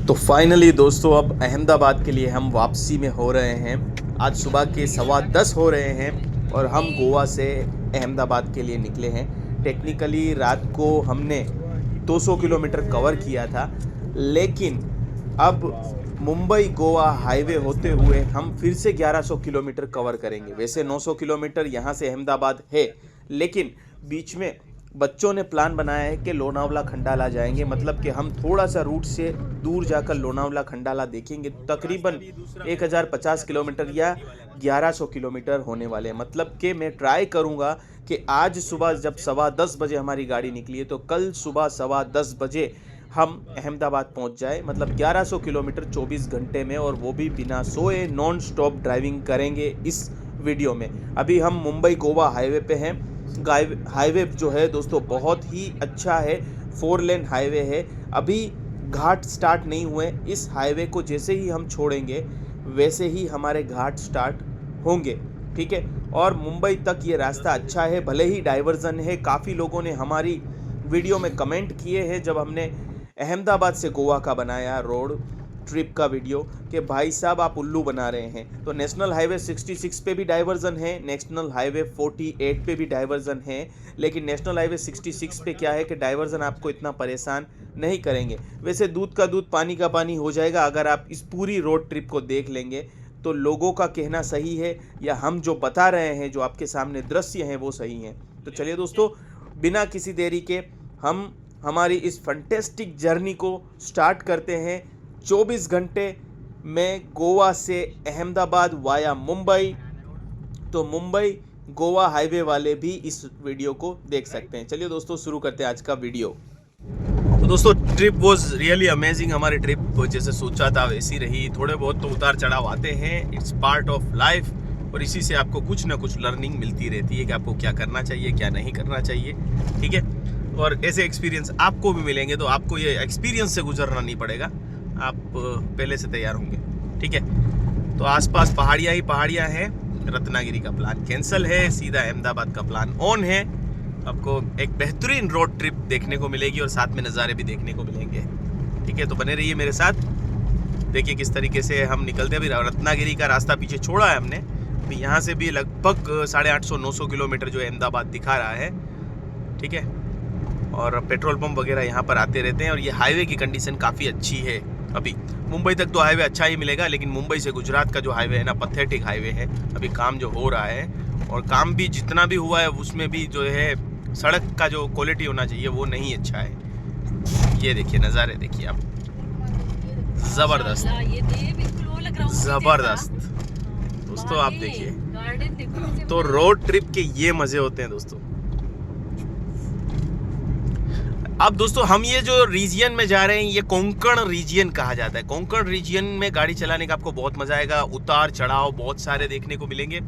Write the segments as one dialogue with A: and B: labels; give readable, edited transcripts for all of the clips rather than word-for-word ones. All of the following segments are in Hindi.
A: तो फाइनली दोस्तों अब अहमदाबाद के लिए हम वापसी में हो रहे हैं। आज सुबह के 10:15 हो रहे हैं और हम गोवा से अहमदाबाद के लिए निकले हैं। टेक्निकली रात को हमने 200 किलोमीटर कवर किया था, लेकिन अब मुंबई गोवा हाईवे होते हुए हम फिर से 1100 किलोमीटर कवर करेंगे। वैसे 900 किलोमीटर यहाँ से अहमदाबाद है, लेकिन बीच में बच्चों ने प्लान बनाया है कि लोनावला खंडाला जाएंगे। मतलब कि हम थोड़ा सा रूट से दूर जाकर लोनावला खंडाला देखेंगे। तकरीबन 1050 किलोमीटर या 1100 किलोमीटर होने वाले हैं। मतलब कि मैं ट्राई करूंगा कि आज सुबह जब 10:15 बजे हमारी गाड़ी निकली है तो कल सुबह 10:15 बजे हम अहमदाबाद पहुंच जाए। मतलब 1100 किलोमीटर 24 घंटे में, और वो भी बिना सोए नॉन स्टॉप ड्राइविंग करेंगे इस वीडियो में। अभी हम मुंबई गोवा हाईवे पे हैं। हाईवे जो है दोस्तों बहुत ही अच्छा है, 4 लेन हाईवे है। अभी घाट स्टार्ट नहीं हुए। इस हाईवे को जैसे ही हम छोड़ेंगे वैसे ही हमारे घाट स्टार्ट होंगे, ठीक है। और मुंबई तक ये रास्ता अच्छा है, भले ही डाइवर्जन है। काफ़ी लोगों ने हमारी वीडियो में कमेंट किए हैं जब हमने अहमदाबाद से गोवा का बनाया रोड ट्रिप का वीडियो, कि भाई साहब आप उल्लू बना रहे हैं। तो नेशनल हाईवे 66 पे भी डाइवर्जन है, नेशनल हाईवे 48 पे भी डाइवर्जन है, लेकिन नेशनल हाईवे 66 पे क्या है कि डाइवर्जन आपको इतना परेशान नहीं करेंगे। वैसे दूध का दूध पानी का पानी हो जाएगा अगर आप इस पूरी रोड ट्रिप को देख लेंगे। तो लोगों का कहना सही है या हम जो बता रहे हैं, जो आपके सामने दृश्य हैं, वो सही हैं। तो चलिए दोस्तों, बिना किसी देरी के हम हमारी इस फैंटास्टिक जर्नी को स्टार्ट करते हैं। 24 घंटे में गोवा से अहमदाबाद वाया मुंबई। तो मुंबई गोवा हाईवे वाले भी इस वीडियो को देख सकते हैं। चलिए दोस्तों, शुरू करते हैं आज का वीडियो। तो दोस्तों, ट्रिप वॉज रियली अमेजिंग। हमारी ट्रिप जैसे सोचा था वैसी रही। थोड़े बहुत तो उतार चढ़ाव आते हैं, इट्स पार्ट ऑफ लाइफ, और इसी से आपको कुछ ना कुछ लर्निंग मिलती रहती है कि आपको क्या करना चाहिए, क्या नहीं करना चाहिए, ठीक है। और ऐसे एक्सपीरियंस आपको भी मिलेंगे, तो आपको ये एक्सपीरियंस से गुजरना नहीं पड़ेगा, आप पहले से तैयार होंगे, ठीक है। तो आसपास पहाड़ियाँ ही पहाड़ियाँ हैं। रत्नागिरी का प्लान कैंसिल है, सीधा अहमदाबाद का प्लान ऑन है। आपको एक बेहतरीन रोड ट्रिप देखने को मिलेगी और साथ में नज़ारे भी देखने को मिलेंगे, ठीक है। तो बने रहिए मेरे साथ, देखिए किस तरीके से हम निकलते हैं। अभी रत्नागिरी का रास्ता पीछे छोड़ा है हमने। तो यहाँ से भी लगभग 850-900 किलोमीटर जो अहमदाबाद दिखा रहा है, ठीक है। और पेट्रोल पंप वगैरह यहाँ पर आते रहते हैं। और ये हाईवे की कंडीशन काफ़ी अच्छी है। अभी मुंबई तक तो हाईवे अच्छा ही मिलेगा, लेकिन मुंबई से गुजरात का जो हाईवे है ना, पैथेटिक हाईवे है। अभी काम जो हो रहा है, और काम भी जितना भी हुआ है उसमें भी जो है सड़क का जो क्वालिटी होना चाहिए वो नहीं अच्छा है। ये देखिए नज़ारे, देखिए आप, ज़बरदस्त ज़बरदस्त दोस्तों, आप देखिए। तो रोड ट्रिप के ये मज़े होते हैं दोस्तों। अब दोस्तों, हम ये जो रीजियन में जा रहे हैं, ये कोंकण रीजियन कहा जाता है। कोंकण रीजियन में गाड़ी चलाने का आपको बहुत मजा आएगा। उतार चढ़ाव बहुत सारे देखने को मिलेंगे।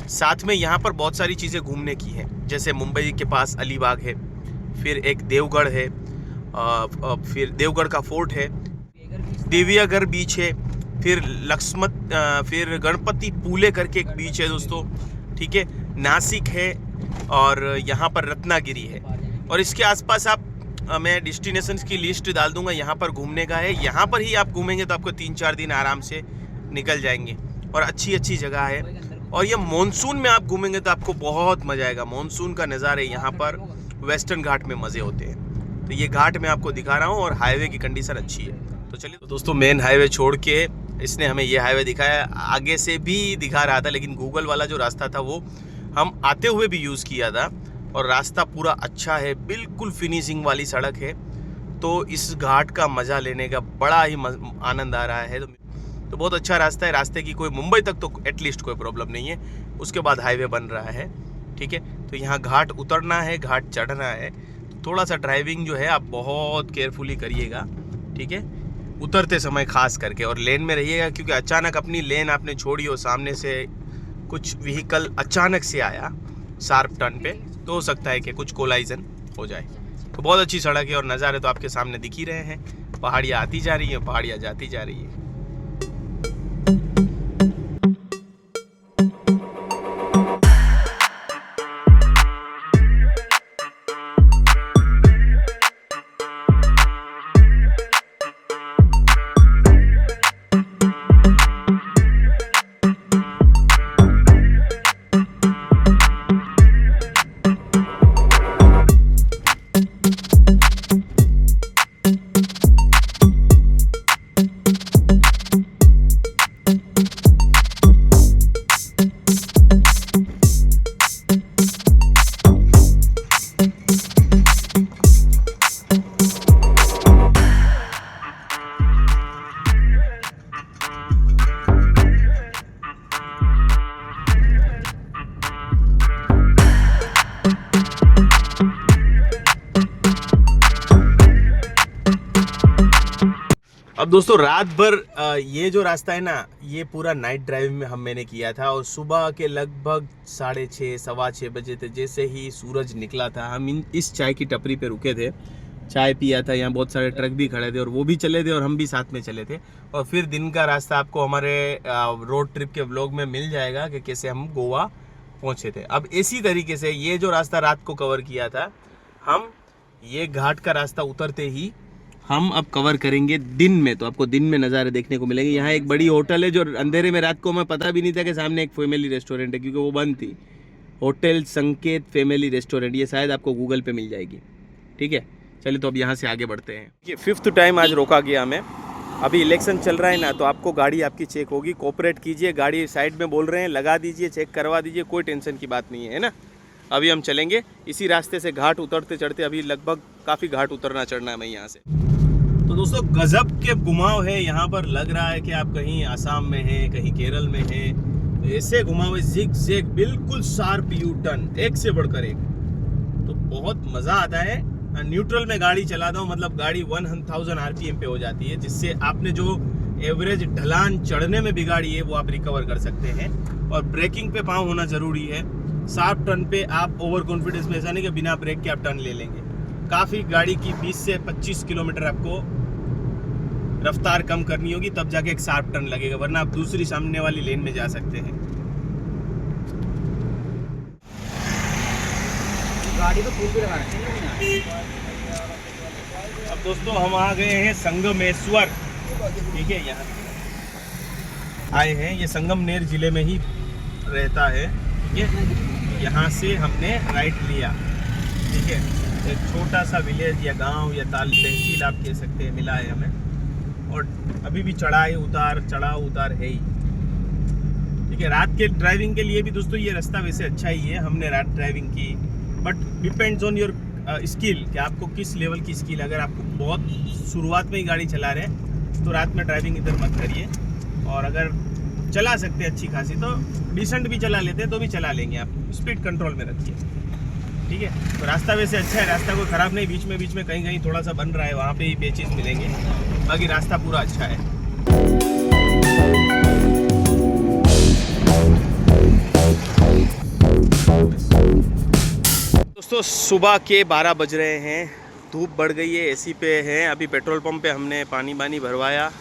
A: साथ में यहाँ पर बहुत सारी चीज़ें घूमने की हैं, जैसे मुंबई के पास अलीबाग है, फिर एक देवगढ़ है, फिर देवगढ़ का फोर्ट है, देवियागढ़ बीच है, फिर फिर गणपति पूले करके एक बीच है दोस्तों, ठीक है। नासिक है, और यहाँ पर रत्नागिरी है। और इसके आसपास आप मैं डेस्टिनेशंस की लिस्ट डाल दूंगा, यहाँ पर घूमने का है। यहाँ पर ही आप घूमेंगे तो आपको 3-4 दिन आराम से निकल जाएंगे, और अच्छी अच्छी जगह है। और ये मॉनसून में आप घूमेंगे तो आपको बहुत मज़ा आएगा। मॉनसून का नज़ारे यहाँ पर वेस्टर्न घाट में मज़े होते हैं। तो ये घाट मैं आपको दिखा रहा हूँ, और हाईवे की कंडीशन अच्छी है। तो चलिए तो दोस्तों, मेन हाईवे छोड़ के इसने हमें ये हाईवे दिखाया। आगे से भी दिखा रहा था, लेकिन गूगल वाला जो रास्ता था वो हम आते हुए भी यूज़ किया था, और रास्ता पूरा अच्छा है, बिल्कुल फिनिशिंग वाली सड़क है। तो इस घाट का मज़ा लेने का बड़ा ही आनंद आ रहा है। तो बहुत अच्छा रास्ता है। रास्ते की कोई मुंबई तक तो एटलीस्ट कोई प्रॉब्लम नहीं है। उसके बाद हाईवे बन रहा है, ठीक है। तो यहाँ घाट उतरना है, घाट चढ़ना है। तो थोड़ा सा ड्राइविंग जो है आप बहुत केयरफुली करिएगा, ठीक है, उतरते समय खास करके। और लेन में रहिएगा, क्योंकि अचानक अपनी लेन आपने छोड़ी और सामने से कुछ व्हीकल अचानक से आया शार्प टर्न पे, तो हो सकता है कि कुछ कोलाइजन हो जाए। तो बहुत अच्छी सड़क है, और नज़ारे तो आपके सामने दिख ही रहे हैं। पहाड़ियाँ आती जा रही हैं, पहाड़ियाँ जाती जा रही हैं। अब दोस्तों रात भर ये जो रास्ता है ना, ये पूरा नाइट ड्राइव में मैंने किया था और सुबह के लगभग 6:30 6:15 बजे थे, जैसे ही सूरज निकला था हम इस चाय की टपरी पे रुके थे, चाय पिया था। यहाँ बहुत सारे ट्रक भी खड़े थे और वो भी चले थे और हम भी साथ में चले थे। और फिर दिन का रास्ता आपको हमारे रोड ट्रिप के व्लॉग में मिल जाएगा कि कैसे हम गोवा पहुँचे थे। अब इसी तरीके से ये जो रास्ता रात को कवर किया था, हम ये घाट का रास्ता उतरते ही हम अब कवर करेंगे दिन में, तो आपको दिन में नज़ारे देखने को मिलेंगे। यहाँ एक बड़ी होटल है जो अंधेरे में रात को हमें पता भी नहीं था कि सामने एक फैमिली रेस्टोरेंट है, क्योंकि वो बंद थी। होटल संकेत फैमिली रेस्टोरेंट, ये शायद आपको गूगल पे मिल जाएगी। ठीक है, चलिए तो अब यहाँ से आगे बढ़ते हैं। ये 5th टाइम आज रोका गया हमें। अभी इलेक्शन चल रहा है ना, तो आपको गाड़ी आपकी चेक होगी। कोऑपरेट कीजिए, गाड़ी साइड में बोल रहे हैं लगा दीजिए, चेक करवा दीजिए, कोई टेंशन की बात नहीं है ना। अभी हम चलेंगे इसी रास्ते से, घाट उतरते चढ़ते, अभी लगभग काफ़ी घाट उतरना चढ़ना है हमें यहाँ से। तो दोस्तों गजब के घुमाव है यहाँ पर, लग रहा है कि आप कहीं आसाम में हैं, कहीं केरल में हैं। तो ऐसे घुमाव है, जिग जैग, बिल्कुल शार्प यू टर्न, एक से बढ़कर एक, तो बहुत मज़ा आता है। न्यूट्रल में गाड़ी चलाता हूँ, मतलब गाड़ी 1000 RPM पे हो जाती है, जिससे आपने जो एवरेज ढलान चढ़ने में बिगाड़ी है वो आप रिकवर कर सकते हैं। और ब्रेकिंग पे पाँव होना ज़रूरी है। शार्प टर्न पे आप ओवर कॉन्फिडेंस में, ऐसा नहीं कि बिना ब्रेक के आप टर्न ले लेंगे। काफ़ी गाड़ी की 20 से 25 किलोमीटर आपको रफ्तार कम करनी होगी, तब जाके एक शार्प टर्न लगेगा, वरना आप दूसरी सामने वाली लेन में जा सकते हैं। गाड़ी तो फुल भी लगा रहे हैं। अब दोस्तों हम आ गए हैं संगमेश्वर। ठीक है, यहाँ आए हैं, ये संगमनेर जिले में ही रहता है। ठीक है, यहाँ से हमने राइट लिया। ठीक है, एक छोटा सा विलेज या गांव या तहसील आप कह सकते हैं, मिला है हमें। और अभी भी चढ़ाव उतार है ही। ठीक है, रात के ड्राइविंग के लिए भी दोस्तों ये रास्ता वैसे अच्छा ही है, हमने रात ड्राइविंग की। But depends on your skill, कि आपको किस लेवल की स्किल। अगर आपको बहुत शुरुआत में ही गाड़ी चला रहे हैं तो रात में ड्राइविंग इधर मत करिए। और अगर चला सकते हैं अच्छी खासी, तो डिसेंट भी चला लेते हैं तो भी चला लेंगे, आप स्पीड कंट्रोल में रखिए। ठीक है, तो रास्ता वैसे अच्छा है, रास्ता कोई ख़राब नहीं। बीच में कहीं कहीं थोड़ा सा बन रहा है, वहाँ पे ही पेचेस मिलेंगे, बाकी रास्ता पूरा अच्छा है। दोस्तों सुबह के 12 बज रहे हैं, धूप बढ़ गई है, एसी पे है। अभी पेट्रोल पंप पे हमने पानी भरवाया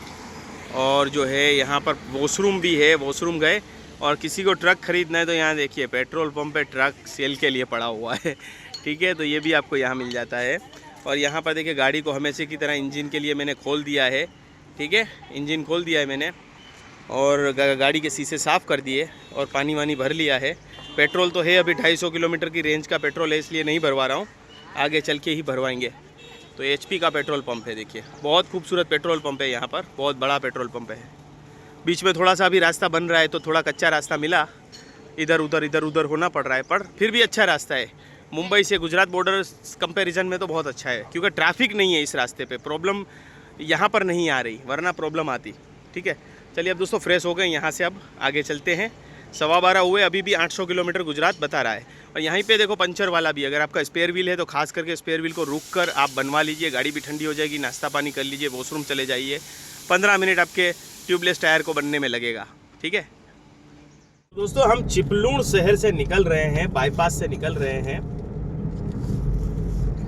A: और जो है यहाँ पर वॉशरूम भी है, वॉशरूम गए। और किसी को ट्रक खरीदना है तो यहाँ देखिए पेट्रोल पंप पे ट्रक सेल के लिए पड़ा हुआ है। ठीक है, तो ये भी आपको यहाँ मिल जाता है। और यहाँ पर देखिए गाड़ी को हमेशा की तरह इंजन के लिए मैंने खोल दिया है। ठीक है, इंजन खोल दिया है मैंने और गाड़ी के शीशे साफ़ कर दिए और पानी भर लिया है। पेट्रोल तो है, अभी 250 किलोमीटर की रेंज का पेट्रोल है, इसलिए नहीं भरवा रहा हूँ, आगे चल के ही भरवाएंगे। तो HP का पेट्रोल पंप है, देखिए बहुत खूबसूरत पेट्रोल पंप है, यहाँ पर बहुत बड़ा पेट्रोल पंप है। बीच में थोड़ा सा अभी रास्ता बन रहा है, तो थोड़ा कच्चा रास्ता मिला, इधर उधर होना पड़ रहा है, पर फिर भी अच्छा रास्ता है। मुंबई से गुजरात बॉर्डर कंपैरिजन में तो बहुत अच्छा है, क्योंकि ट्रैफिक नहीं है इस रास्ते पे। प्रॉब्लम यहाँ पर नहीं आ रही, वरना प्रॉब्लम आती। ठीक है, चलिए अब दोस्तों फ्रेश हो गए, यहाँ से अब आगे चलते हैं। 12:15 हुए, अभी भी 800 किलोमीटर गुजरात बता रहा है। और यहीं पे देखो पंचर वाला भी, अगर आपका स्पेयर व्हील है तो खास करके स्पेयर व्हील को रुक कर आप बनवा लीजिए, गाड़ी भी ठंडी हो जाएगी, नाश्ता पानी कर लीजिए, वॉशरूम चले जाइए। 15 मिनट आपके ट्यूबलेस टायर को बनने में लगेगा। ठीक है दोस्तों, हम चिपलूण शहर से निकल रहे हैं, बाईपास से निकल रहे हैं।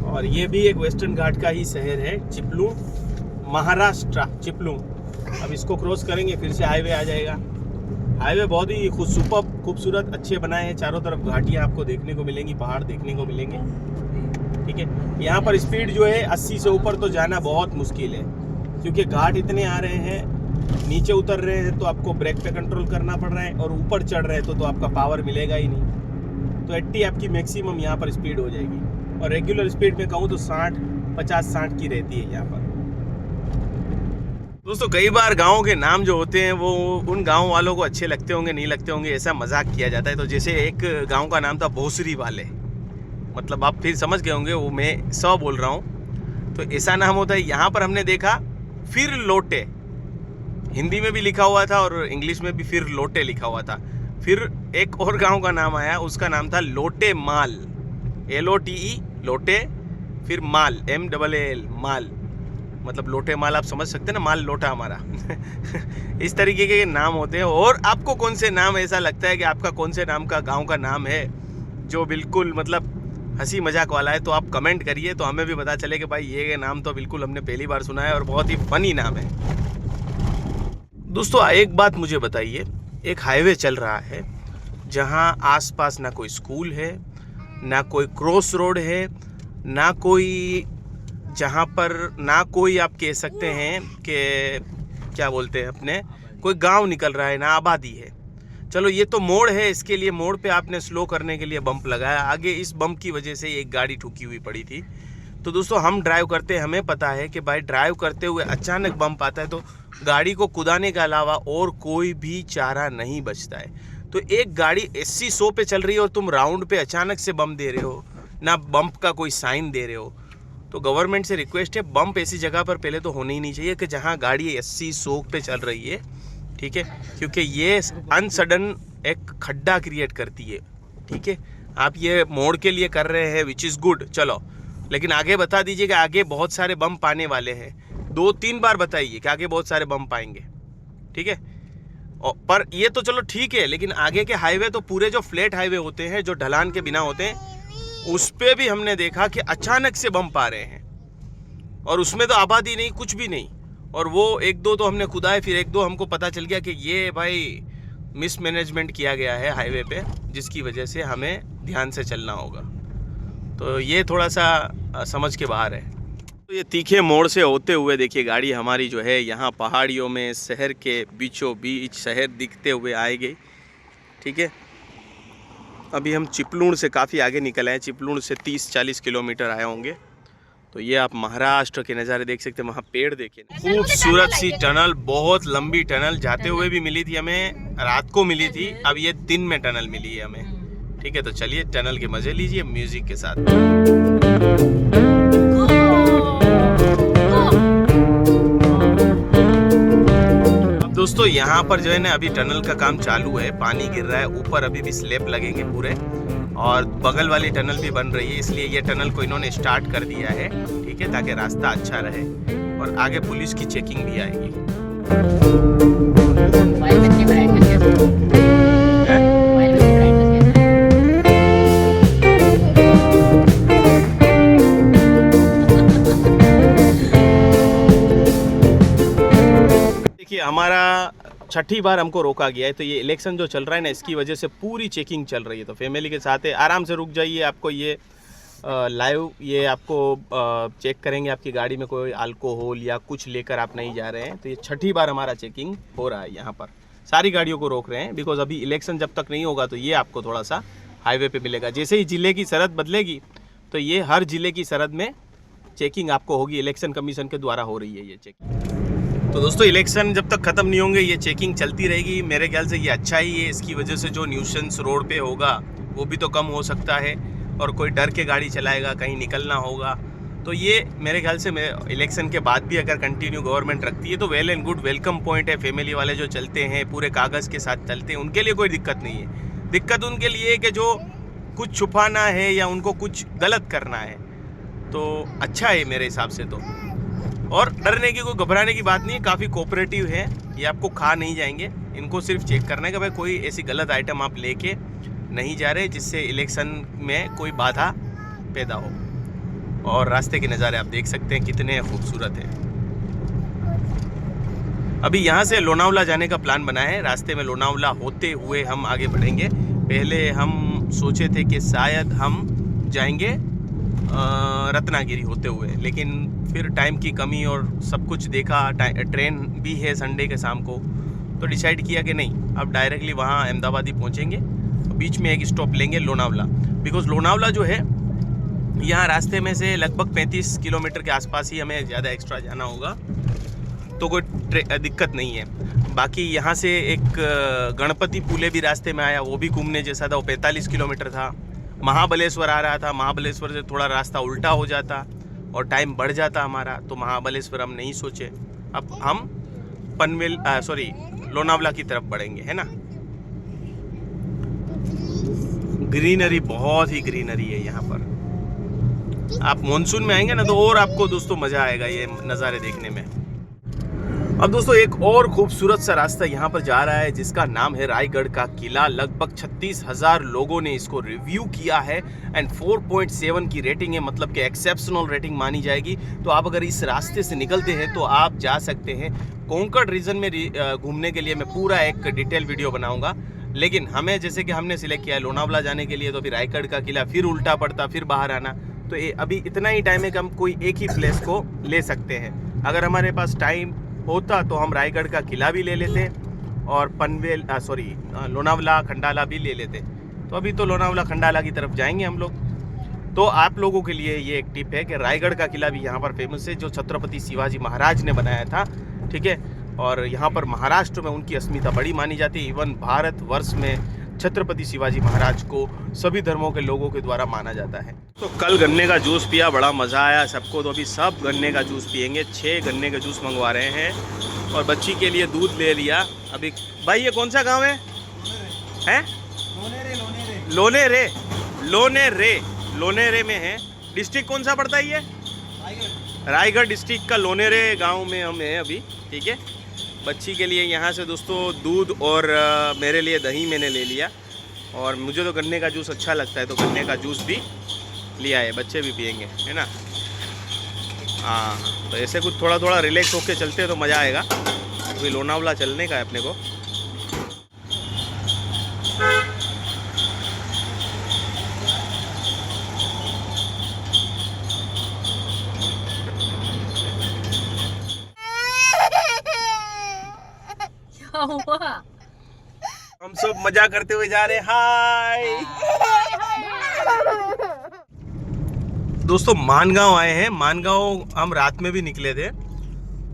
A: और ये भी एक वेस्टर्न घाट का ही शहर है, चिपलूण, महाराष्ट्र, चिपलूण। अब इसको क्रॉस करेंगे, फिर से हाईवे आ जाएगा। हाईवे बहुत ही खूबसूरत अच्छे बनाए हैं, चारों तरफ घाटियाँ आपको देखने को मिलेंगी, पहाड़ देखने को मिलेंगे। ठीक है, यहाँ पर स्पीड जो है 80 से ऊपर तो जाना बहुत मुश्किल है, क्योंकि घाट इतने आ रहे हैं। नीचे उतर रहे हैं तो आपको ब्रेक पे कंट्रोल करना पड़ रहा है, और ऊपर चढ़ रहे हैं तो आपका पावर मिलेगा ही नहीं। तो 80 आपकी मैक्सिमम यहाँ पर स्पीड हो जाएगी। और रेगुलर स्पीड में कहूँ तो 50-60 की रहती है यहाँ पर। दोस्तों कई बार गाँव के नाम जो होते हैं वो उन गाँव वालों को अच्छे लगते होंगे, नहीं लगते होंगे, ऐसा मजाक किया जाता है। तो जैसे एक गाँव का नाम था भोसरी वाले, मतलब आप फिर समझ गए होंगे वो मैं बोल रहा हूँ, तो ऐसा नाम होता है। यहाँ पर हमने देखा फिर लोटे, हिंदी में भी लिखा हुआ था और इंग्लिश में भी फिर लोटे लिखा हुआ था। फिर एक और गांव का नाम आया, उसका नाम था लोटे माल, LOTE लोटे, फिर माल MAAL माल। मतलब लोटे माल, आप समझ सकते हैं ना, माल लोटा हमारा। इस तरीके के नाम होते हैं। और आपको कौन से नाम ऐसा लगता है कि आपका कौन से नाम का गांव का नाम है जो बिल्कुल मतलब हंसी मजाक वाला है, तो आप कमेंट करिए, तो हमें भी पता चले कि भाई ये नाम तो बिल्कुल हमने पहली बार सुना है और बहुत ही फनी नाम है। दोस्तों एक बात मुझे बताइए, एक हाईवे चल रहा है जहां आसपास ना कोई स्कूल है, ना कोई क्रॉस रोड है, ना कोई, जहां पर ना कोई आप कह सकते हैं कि क्या बोलते हैं अपने, कोई गांव निकल रहा है, ना आबादी है। चलो ये तो मोड़ है, इसके लिए मोड़ पे आपने स्लो करने के लिए बम्प लगाया, आगे इस बम्प की वजह से एक गाड़ी ठुकी हुई पड़ी थी। तो दोस्तों हम ड्राइव करते हैं, हमें पता है कि भाई ड्राइव करते हुए अचानक बम्प आता है तो गाड़ी को कुदाने के अलावा और कोई भी चारा नहीं बचता है। तो एक गाड़ी 80-100 पे चल रही है और तुम राउंड पे अचानक से बम्प दे रहे हो, ना बम्प का कोई साइन दे रहे हो। तो गवर्नमेंट से रिक्वेस्ट है, बम्प ऐसी जगह पर पहले तो होने ही नहीं चाहिए कि जहाँ गाड़ी 80-100 पे चल रही है, ठीक है, क्योंकि ये अनसडन एक खड्डा क्रिएट करती है। ठीक है, आप ये मोड़ के लिए कर रहे हैं विच इज़ गुड, चलो, लेकिन आगे बता दीजिए कि आगे बहुत सारे बम्प आने वाले हैं। 2-3 बार बताइए कि आगे बहुत सारे बम्प आएंगे, ठीक है। पर ये तो चलो ठीक है, लेकिन आगे के हाईवे तो पूरे जो फ्लैट हाईवे होते हैं, जो ढलान के बिना होते हैं, उस पे भी हमने देखा कि अचानक से बम्प आ रहे हैं और उसमें तो आबादी नहीं, कुछ भी नहीं। और वो 1-2 तो हमने खुदाए, फिर 1-2 हमको पता चल गया कि ये भाई मिसमैनेजमेंट किया गया है हाईवे पे, जिसकी वजह से हमें ध्यान से चलना होगा। तो ये थोड़ा सा समझ के बाहर है। तो ये तीखे मोड़ से होते हुए देखिए गाड़ी हमारी जो है यहाँ पहाड़ियों में शहर के बीचों बीच शहर दिखते हुए आएगी, ठीक है। अभी हम चिपलूण से काफ़ी आगे निकल आए, चिपलूण से 30-40 किलोमीटर आए होंगे। तो ये आप महाराष्ट्र के नज़ारे देख सकते हैं, वहाँ पेड़ देखिए, खूबसूरत सी टनल, बहुत लंबी टनल, जाते हुए भी मिली थी हमें, रात को मिली थी, अब ये दिन में टनल मिली है हमें, ठीक है। तो चलिए टनल के मज़े लीजिए म्यूजिक के साथ। अब दोस्तों यहाँ पर जो है ना, अभी टनल का काम चालू है, पानी गिर रहा है ऊपर, अभी भी स्लैब लगेंगे पूरे, और बगल वाली टनल भी बन रही है, इसलिए ये टनल को इन्होंने स्टार्ट कर दिया है, ठीक है, ताकि रास्ता अच्छा रहे। और आगे पुलिस की चेकिंग भी आएगी। देखिए हमारा छठी बार हमको रोका गया है, तो ये इलेक्शन जो चल रहा है ना, इसकी वजह से पूरी चेकिंग चल रही है। तो फैमिली के साथ है, आराम से रुक जाइए, आपको ये लाइव ये आपको चेक करेंगे, आपकी गाड़ी में कोई अल्कोहल या कुछ लेकर आप नहीं जा रहे हैं। तो ये छठी बार हमारा चेकिंग हो रहा है, यहाँ पर सारी गाड़ियों को रोक रहे हैं, बिकॉज अभी इलेक्शन जब तक नहीं होगा तो ये आपको थोड़ा सा हाईवे पे मिलेगा। जैसे ही ज़िले की सरहद बदलेगी तो ये हर ज़िले की सरहद में चेकिंग आपको होगी, इलेक्शन कमीशन के द्वारा हो रही है ये चेकिंग। तो दोस्तों इलेक्शन जब तक ख़त्म नहीं होंगे ये चेकिंग चलती रहेगी, मेरे ख्याल से ये अच्छा ही है। इसकी वजह से जो न्यूसेंस रोड पे होगा वो भी तो कम हो सकता है, और कोई डर के गाड़ी चलाएगा, कहीं निकलना होगा। तो ये मेरे ख्याल से इलेक्शन के बाद भी अगर कंटिन्यू गवर्नमेंट रखती है तो well and good, welcome point है। फैमिली वाले जो चलते हैं पूरे कागज़ के साथ चलते हैं, उनके लिए कोई दिक्कत नहीं है। दिक्कत उनके लिए है कि जो कुछ छुपाना है या उनको कुछ गलत करना है, तो अच्छा है मेरे हिसाब से तो। और डरने की, कोई घबराने की बात नहीं है, काफ़ी कोऑपरेटिव है, ये आपको खा नहीं जाएंगे। इनको सिर्फ चेक करना है कि भाई कोई ऐसी गलत आइटम आप लेके नहीं जा रहे जिससे इलेक्शन में कोई बाधा पैदा हो। और रास्ते के नज़ारे आप देख सकते हैं कितने खूबसूरत हैं। अभी यहाँ से लोनावला जाने का प्लान बना है, रास्ते में लोनावला होते हुए हम आगे बढ़ेंगे। पहले हम सोचे थे कि शायद हम जाएंगे रत्नागिरी होते हुए, लेकिन फिर टाइम की कमी और सब कुछ देखा, ट्रेन भी है संडे के शाम को, तो डिसाइड किया कि नहीं, अब डायरेक्टली वहाँ अहमदाबाद ही पहुँचेंगे। बीच में एक स्टॉप लेंगे लोनावला, बिकॉज लोनावला जो है यहाँ रास्ते में से लगभग 35 किलोमीटर के आसपास ही हमें ज़्यादा एक्स्ट्रा जाना होगा, तो कोई दिक्कत नहीं है। बाकी यहाँ से एक गणपति पुले भी रास्ते में आया, वो भी घूमने जैसा था, वो 45 किलोमीटर था। महाबलेश्वर आ रहा था, महाबलेश्वर से थोड़ा रास्ता उल्टा हो जाता और टाइम बढ़ जाता हमारा, तो महाबलेश्वर हम नहीं सोचे। अब हम लोनावला की तरफ बढ़ेंगे, है ना। ग्रीनरी, बहुत ही ग्रीनरी है यहाँ पर, आप मानसून में आएंगे ना तो और आपको दोस्तों मजा आएगा ये नज़ारे देखने में। अब दोस्तों एक और खूबसूरत सा रास्ता यहाँ पर जा रहा है जिसका नाम है रायगढ़ का किला। लगभग 36,000 लोगों ने इसको रिव्यू किया है एंड 4.7 की रेटिंग है, मतलब कि एक्सेप्शनल रेटिंग मानी जाएगी। तो आप अगर इस रास्ते से निकलते हैं तो आप जा सकते हैं। कोंकण रीजन में घूमने के लिए मैं पूरा एक डिटेल वीडियो बनाऊंगा, लेकिन हमें जैसे कि हमने सिलेक्ट किया है लोनावला जाने के लिए, तो फिर रायगढ़ का किला, फिर उल्टा पड़ता, फिर बाहर आना। तो अभी इतना ही टाइम है कि हम कोई एक ही प्लेस को ले सकते हैं। अगर हमारे पास टाइम होता तो हम रायगढ़ का किला भी ले लेते और पनवेल लोनावला खंडाला भी ले लेते। तो अभी तो लोनावला खंडाला की तरफ जाएंगे हम लोग। तो आप लोगों के लिए ये एक टिप है कि रायगढ़ का किला भी यहाँ पर फेमस है, जो छत्रपति शिवाजी महाराज ने बनाया था, ठीक है। और यहाँ पर महाराष्ट्र में उनकी अस्मिता बड़ी मानी जाती है। इवन भारत वर्ष में छत्रपति शिवाजी महाराज को सभी धर्मों के लोगों के द्वारा माना जाता है। तो कल गन्ने का जूस पिया, बड़ा मज़ा आया सबको। तो अभी सब गन्ने का जूस पियेंगे। 6 गन्ने का जूस मंगवा रहे हैं और बच्ची के लिए दूध ले लिया। अभी भाई ये कौन सा गांव है? हैं? लोनेरे में है। डिस्ट्रिक्ट कौन सा पड़ता है ये? रायगढ़ डिस्ट्रिक्ट का लोनेरे गाँव में हम हैं अभी, ठीक है। बच्ची के लिए यहाँ से दोस्तों दूध और मेरे लिए दही मैंने ले लिया। और मुझे तो गन्ने का जूस अच्छा लगता है तो गन्ने का जूस भी लिया है, बच्चे भी पियेंगे, है ना। हाँ, तो ऐसे कुछ थोड़ा थोड़ा रिलैक्स होके चलते हैं तो मज़ा आएगा। अभी लोनावला चलने का है अपने को। हम सब मजा करते हुए जा रहे हैं। हाय दोस्तों, मानगांव आए हैं। मानगांव हम रात में भी निकले थे,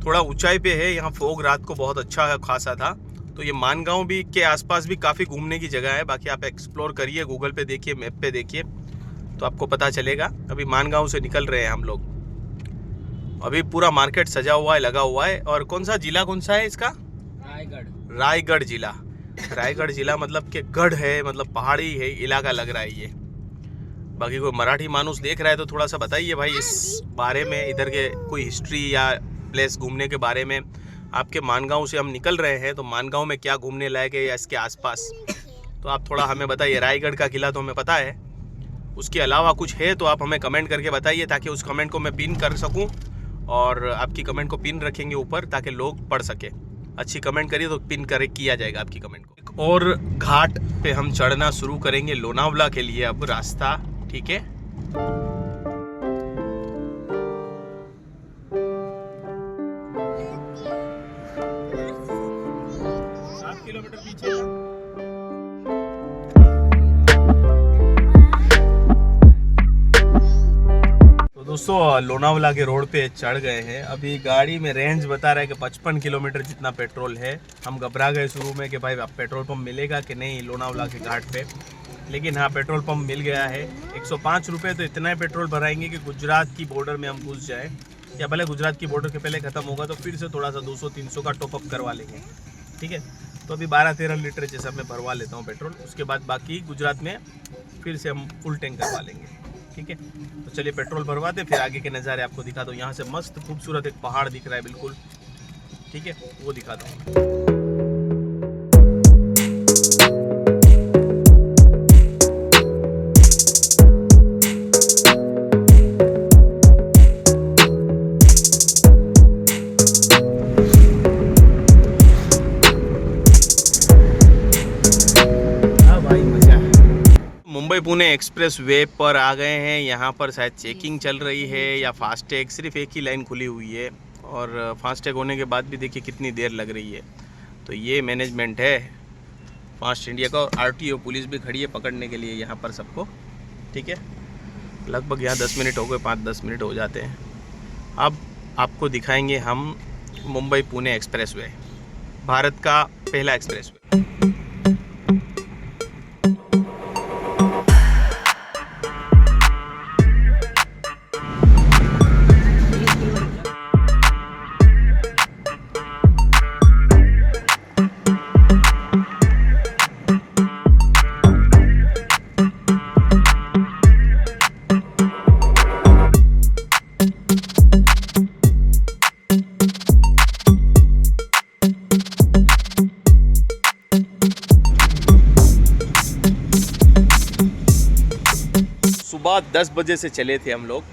A: थोड़ा ऊंचाई पे है, यहाँ फोग रात को बहुत अच्छा खासा था। तो ये मानगांव भी के आसपास भी काफ़ी घूमने की जगह है। बाकी आप एक्सप्लोर करिए, गूगल पे देखिए, मैप पे देखिए तो आपको पता चलेगा। अभी मानगांव से निकल रहे हैं हम लोग। अभी पूरा मार्केट सजा हुआ है, लगा हुआ है। और कौन सा जिला कौन सा है इसका? रायगढ़ जिला। रायगढ़ जिला मतलब कि गढ़ है, मतलब पहाड़ी है इलाका लग रहा है ये। बाकी कोई मराठी मानुस देख रहा है तो थोड़ा सा बताइए भाई इस बारे में, इधर के कोई हिस्ट्री या प्लेस घूमने के बारे में। आपके मानगांव से हम निकल रहे हैं तो मानगांव में क्या घूमने लायक है या इसके आसपास, तो आप थोड़ा हमें बताइए। रायगढ़ का किला तो हमें पता है, उसके अलावा कुछ है तो आप हमें कमेंट करके बताइए, ताकि उस कमेंट को मैं पिन कर सकूँ। और आपकी कमेंट को पिन रखेंगे ऊपर ताकि लोग पढ़ सके। अच्छी कमेंट करिए तो पिन कर किया जाएगा आपकी कमेंट को। एक और घाट पे हम चढ़ना शुरू करेंगे लोनावला के लिए अब रास्ता, ठीक है। 7 किलोमीटर पीछे। दोस्तों लोनावला के रोड पे चढ़ गए हैं। अभी गाड़ी में रेंज बता रहा है कि 55 किलोमीटर जितना पेट्रोल है। हम घबरा गए शुरू में कि भाई अब पेट्रोल पंप मिलेगा कि नहीं लोनावला के घाट पे, लेकिन हाँ पेट्रोल पंप मिल गया है। 105 रुपये तो इतना ही पेट्रोल भराएंगे कि गुजरात की बॉर्डर में हम घुस जाएँ, या भले गुजरात की बॉर्डर के पहले ख़त्म होगा तो फिर से थोड़ा सा 200-300 का टॉपअप करवा लेंगे, ठीक है। तो अभी 12-13 लीटर जैसा मैं भरवा लेता हूँ पेट्रोल, उसके बाद बाकी गुजरात में फिर से हम फुल टैंक करवा लेंगे, ठीक है। तो चलिए पेट्रोल भरवाते फिर आगे के नज़ारे आपको दिखाता हूँ। यहाँ से मस्त खूबसूरत एक पहाड़ दिख रहा है बिल्कुल, ठीक है, वो दिखाता हूँ। मुंबई पुणे एक्सप्रेस वे पर आ गए हैं। यहाँ पर शायद चेकिंग चल रही है या फास्टैग, सिर्फ एक ही लाइन खुली हुई है। और फास्टैग होने के बाद भी देखिए कितनी देर लग रही है। तो ये मैनेजमेंट है फास्ट इंडिया का। और आरटीओ पुलिस भी खड़ी है पकड़ने के लिए यहाँ पर सबको, ठीक है। लगभग यहाँ 10 मिनट हो गए, 5-10 मिनट हो जाते हैं। अब आपको दिखाएंगे हम मुंबई पुणे एक्सप्रेस वे, भारत का पहला एक्सप्रेस वे। 10:15 बजे से चले थे हम लोग